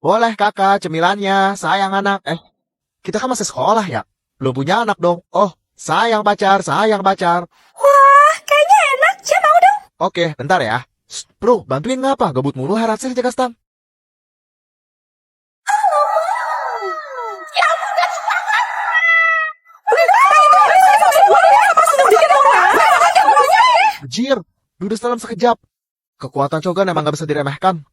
Boleh kakak, cemilannya. Sayang anak. Kita kan masih sekolah ya? Belum punya anak dong. Oh, sayang pacar, sayang pacar. Wah, kayaknya enak. Cia mau dong. Oke, bentar ya. Shh, bro, bantuin ngapa? Gabut mulu herat sih jaga stam. Ya ampun, gak suka banget. Udah, Jir, ludes dalam sekejap. Kekuatan Shogun emang gak bisa diremehkan.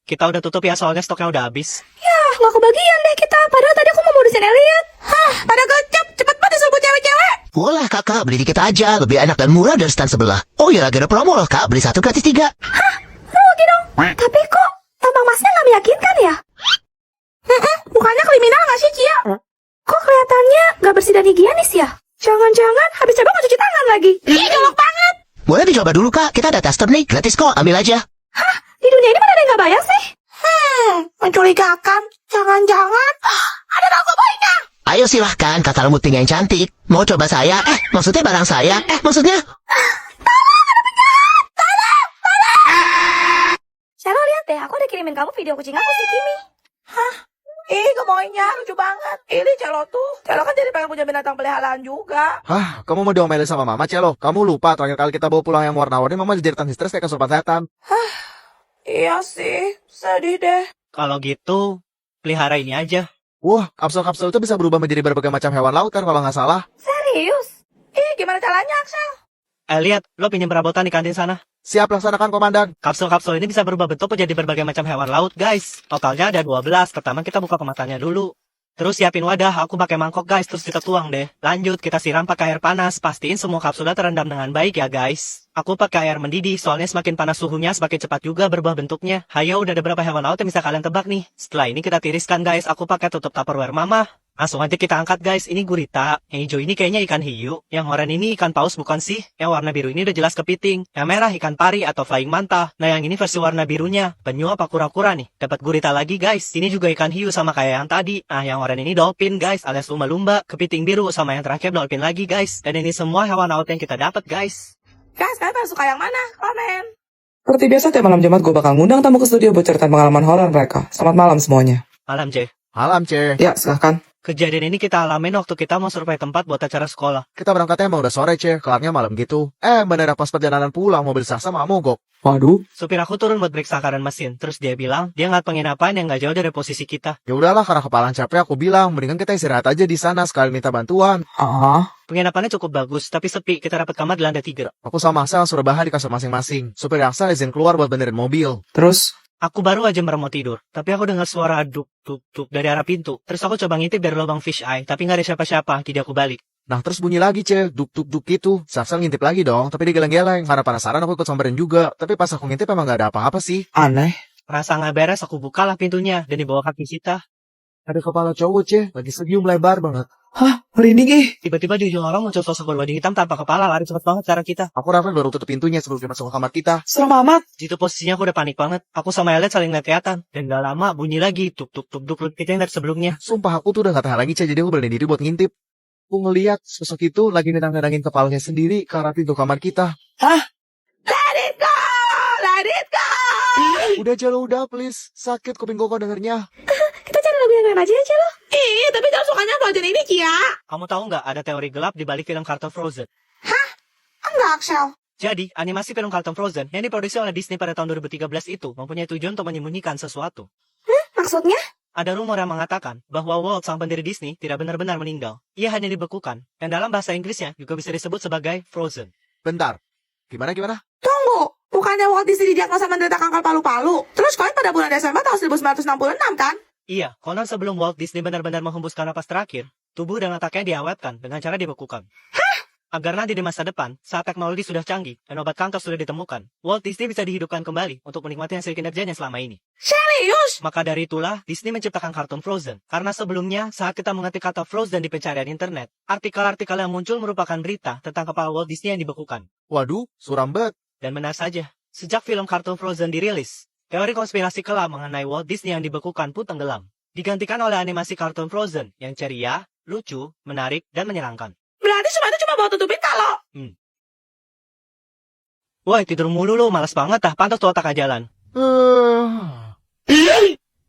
Kita udah tutup ya soalnya stoknya udah habis. Ya, nggak kebagian deh kita. Padahal tadi aku mau modusin Elliot. Hah, pada gocap. Cepet banget disuruh cewek-cewek. Boleh kakak, beli dikit aja, lebih enak dan murah dari stand sebelah. Oh iya, lagi ada promo loh kak, beli 1 gratis 3. Rugi dong. Tapi kok tampang masnya nggak meyakinkan ya? Bukannya kriminal nggak sih, Cia? Kok kelihatannya nggak bersih dan higienis ya? Jangan-jangan habis coba mau cuci tangan lagi. Ih, jorok banget. Boleh dicoba dulu kak, kita ada tester nih, gratis kok, ambil aja. Di dunia ini mana ada yang nggak bayar sih? Mencurigakan. Jangan-jangan ada narkobanya. Ayo silahkan, kakak rambutnya yang cantik. Mau coba saya? Maksudnya barang saya? Maksudnya? Cheryl, lihat deh, aku udah kirimin kamu video kucing aku si Kimi. Ih, gemoynya lucu banget. Ini Celo kan jadi pengen punya binatang peliharaan juga. Hah, kamu mau diomelin sama mama, Celo? Kamu lupa terakhir kali kita bawa pulang yang warna-warni, mama jeritan histeris kayak kesurupan setan. Iya sih, sedih deh. Kalau gitu, pelihara ini aja. Wah, kapsul-kapsul itu bisa berubah menjadi berbagai macam hewan laut kan kalau nggak salah. Serius? Ih, gimana caranya, Axel? Lihat, lo pinjam perabotan di kantin sana. Siap laksanakan komandan. Kapsul-kapsul ini bisa berubah bentuk menjadi berbagai macam hewan laut, guys. Totalnya ada 12. Pertama kita buka kemasannya dulu. Terus siapin wadah, aku pakai mangkok guys, terus kita tuang deh. Lanjut, kita siram pakai air panas, pastiin semua kapsulnya terendam dengan baik ya guys. Aku pakai air mendidih, soalnya semakin panas suhunya, semakin cepat juga berubah bentuknya. Hayo, udah ada berapa hewan laut yang bisa kalian tebak nih. Setelah ini kita tiriskan guys, aku pakai tutup tupperware mama. Langsung aja kita angkat guys, ini gurita. Yang hijau ini kayaknya ikan hiu. Yang oranye ini ikan paus bukan sih? Yang warna biru ini udah jelas kepiting. Yang merah ikan pari atau flying manta. Nah yang ini versi warna birunya. Penyu apa kura-kura nih? Dapat gurita lagi guys. Ini juga ikan hiu sama kayak yang tadi. Nah yang oranye ini dolphin guys alias lumba-lumba. Kepiting biru sama yang terakhir dolphin lagi guys. Dan ini semua hewan laut yang kita dapat guys. Guys, kalian pada suka yang mana? Komen. Seperti biasa, tiap malam Jumat gue bakal ngundang tamu ke studio buat cerita pengalaman horor mereka. Selamat malam semuanya. Malam J. Malam, Ce. Ya, silahkan. Kejadian ini kita alamin waktu kita mau survei tempat buat acara sekolah. Kita berangkatnya emang udah sore, Ce. Kelarnya malam gitu. Mendadak pas perjalanan pulang, mobil saksa mau mogok. Waduh, Supir aku turun buat periksa keadaan mesin. Terus dia bilang, dia ngeliat penginapan yang gak jauh dari posisi kita. Ya udahlah, karena kepalaan capek aku bilang, mendingan kita istirahat aja di sana sekali minta bantuan. Penginapannya cukup bagus, tapi sepi. Kita dapat kamar di lantai 3. Aku sama Axel suruh bahan di kasur masing-masing. Supir Axel izin keluar buat benerin mobil. terus? Aku baru aja mau tidur, tapi aku dengar suara duk dari arah pintu. Terus aku coba ngintip dari lubang fish eye, tapi nggak ada siapa-siapa. Jadi aku balik. Nah terus bunyi lagi, Ce. Duk gitu. Axel ngintip lagi dong, tapi dia geleng-geleng. Karena penasaran aku ikut samperin juga. Tapi pas aku ngintip emang gak ada apa-apa sih. Aneh. Rasa nggak beres, aku bukalah pintunya dan dibawa kaki kita. Ada kepala cowok, Ce. Lagi senyum lebar banget. Hah, merinding ih. Tiba-tiba di ujung orang muncul sosok berwajah hitam tanpa kepala, lari cepat banget cara kita. Aku Rafael baru tutup pintunya sebelum dia masuk ke kamar kita. Serem amat. Di situ posisinya aku udah panik banget. Aku sama Elliot saling lihat-lihatan. Dan gak lama bunyi lagi duk kita yang dari sebelumnya. Sumpah aku tuh udah gak tahan lagi, Ce. Jadi aku berani diri buat ngintip. Aku ngeliat sosok itu lagi nendang-nendangin kepalanya sendiri ke arah pintu kamar kita. Let it go! Let it go! Udah, Ce, lo udah please. Sakit kuping koko dengernya. Kita cari lagu yang lain aja ya, Celo. Ih, tapi jangan sukanya pelajaran ini, Cia. Kamu tahu nggak ada teori gelap di balik film kartun Frozen? Enggak, Axel. Jadi, animasi film kartun Frozen yang diproduksi oleh Disney pada tahun 2013 itu mempunyai tujuan untuk menyembunyikan sesuatu. Maksudnya? Ada rumor yang mengatakan bahwa Walt, sang pendiri Disney, tidak benar-benar meninggal. Ia hanya dibekukan, dan dalam bahasa Inggrisnya juga bisa disebut sebagai Frozen. Bentar. Gimana? Tunggu, bukannya Walt Disney didiagnosa menderita kanker paru-paru? Terus koin pada bulan Desember tahun 1966 kan? Iya, konon sebelum Walt Disney benar-benar menghembuskan napas terakhir, tubuh dan otaknya diawetkan dengan cara dibekukan. Agar nanti di masa depan, saat teknologi sudah canggih dan obat kanker sudah ditemukan, Walt Disney bisa dihidupkan kembali untuk menikmati hasil kinerjanya selama ini. Serius? Maka dari itulah, Disney menciptakan kartun Frozen. Karena sebelumnya, saat kita mengetik kata Frozen di pencarian internet, artikel-artikel yang muncul merupakan berita tentang kepala Walt Disney yang dibekukan. Waduh, suram banget. Dan benar saja, sejak film kartun Frozen dirilis, teori konspirasi kelam mengenai Walt Disney yang dibekukan pun tenggelam. Digantikan oleh animasi kartun Frozen yang ceria, lucu, menarik, dan menyenangkan. Berarti semua itu cuma bawa tutupin kalau... Woi, tidur mulu lu, malas banget dah, pantas tuh otak aja jalan.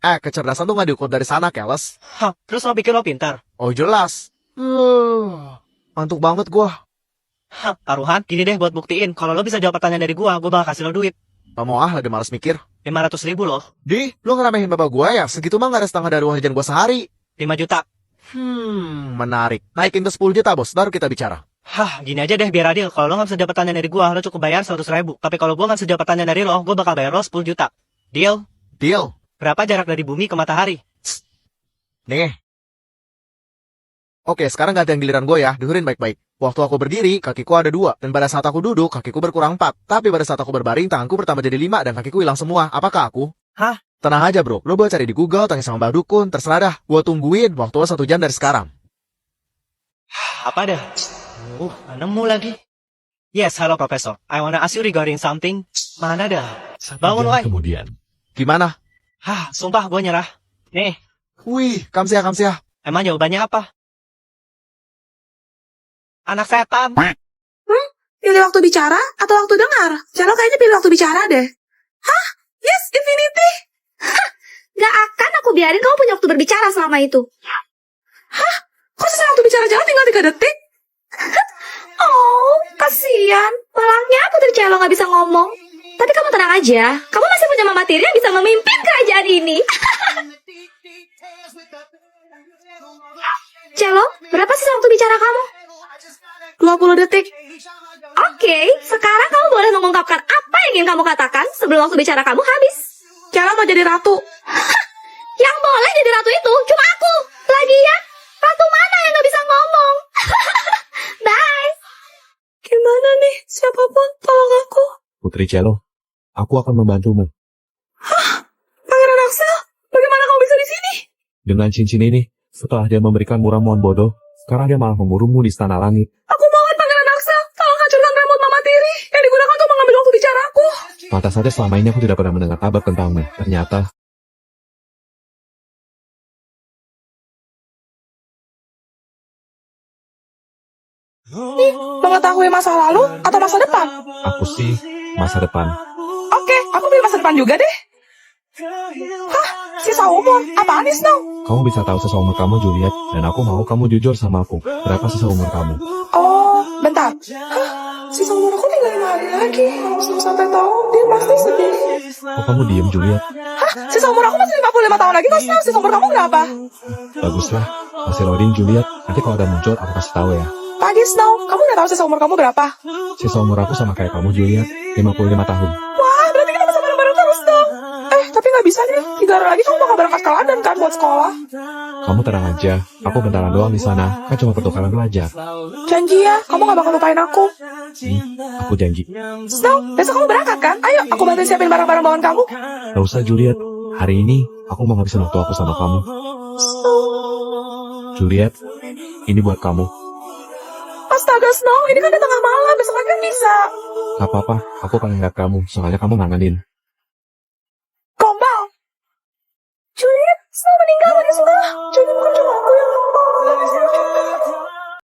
Kecerdasan tuh nggak diukur dari sana, keles. Hah, terus lo pikir lo pintar? Oh, jelas. Ngantuk banget gua. Hah, taruhan, gini deh buat buktiin. Kalau lo bisa jawab pertanyaan dari gua bakal kasih lo duit. Gak mau lagi males mikir. 500.000 loh. Lu ngeremehin bapak gua ya? Segitu mah gak ada setengah dari uang jajan gua sehari. 5 juta. Menarik. Naikin ke 10 juta, bos. Baru kita bicara. Hah, gini aja deh biar adil. Kalau lo gak bisa jawab pertanyaan dari gua, lo cukup bayar 100.000. Tapi kalau gua gak bisa jawab pertanyaan dari lo, gua bakal bayar lo 10 juta. Deal? Deal. Berapa jarak dari bumi ke matahari? Nih. Oke, sekarang gantian giliran gue ya. Dengerin baik-baik. Waktu aku berdiri, kakiku ada 2. Dan pada saat aku duduk, kakiku berkurang 4. Tapi pada saat aku berbaring, tanganku bertambah jadi 5. Dan kakiku hilang semua. Apakah aku? Hah? Tenang aja bro. Lo boleh cari di Google, tanya sama Mbak Dukun. Terserah dah. Gue tungguin waktu lo 1 jam dari sekarang. Apa dah? Gak nemu lagi. Yes, halo profesor. I wanna ask you regarding something. Mana dah? Bangun, woy. Kemudian, Gimana? Hah, sumpah gue nyerah. Nih, Wih, kamsia. emang jawabannya apa? Anak setan. Pilih waktu bicara atau waktu dengar? Celo kayaknya pilih waktu bicara deh. Hah? Yes, infinity. Gak akan aku biarin kamu punya waktu berbicara selama itu. Hah? Kok sisa waktu bicara jalan tinggal 3 detik? Oh, kasihan. Malangnya Putri Celo gak bisa ngomong. Tapi kamu tenang aja. Kamu masih punya mama tiri yang bisa memimpin kerajaan ini. Celo, berapa sisa waktu bicara kamu? 20 detik. Oke, sekarang kamu boleh mengungkapkan apa yang ingin kamu katakan sebelum waktu bicara kamu habis. Celo mau jadi ratu. Yang boleh jadi ratu itu cuma aku. Lagian, ratu mana yang gak bisa ngomong? Bye. Gimana nih? Siapapun, tolong aku. Putri Celo, aku akan membantumu. Pangeran Axel, bagaimana kamu bisa di sini? Dengan cincin ini, setelah dia memberikanmu ramuan bodoh, sekarang dia malah mengurungmu di istana langit. Aku mohon Pangeran Axel, tolong hancurkan remote mama tiri yang digunakan untuk mengambil waktu bicaraku. Pantas saja selama ini aku tidak pernah mendengar kabar tentangmu. Ternyata, Mengetahui masa lalu atau masa depan? aku sih masa depan. Oke, aku pilih masa depan juga deh. Hah, sisa umur? Apaan nih, Snow? Kamu bisa tahu sisa umur kamu, Juliet, dan aku mau kamu jujur sama aku. Berapa sisa umur kamu? Oh, bentar. Hah, sisa umur aku tinggal 5 hari lagi. Kalau Snow sampai tahu, dia pasti sedih. Kok kamu diem, Juliet? Hah, sisa umur aku masih 55 tahun lagi kok, Snow. Sisa umur kamu berapa? Baguslah, masih loading, Juliet. Nanti kalau ada muncul, aku kasih tahu ya. Pagi, Snow. Kamu udah tahu sisa umur kamu berapa? Sisa umur aku sama kayak kamu, Juliet. 55 tahun. Wah, berarti kita bisa bareng-bareng terus, Snow. Tapi nggak bisa deh. 3 hari lagi kamu bakal berangkat ke London kan buat sekolah. Kamu tenang aja, aku bentaran doang di sana. Kan cuma pertukaran belajar. Janji ya, kamu gak bakal lupain aku. Aku janji. Snow, besok kamu berangkat kan? Ayo, aku bantuin siapin barang-barang bawaan kamu. Gak usah, Juliet. Hari ini, aku mau ngabisin waktu aku sama kamu. Juliet, ini buat kamu. Astaga, Snow, ini kan udah tengah malam. Besok lagi kan bisa. Gak apa-apa, aku pengen lihat kamu. Soalnya kamu ngangenin.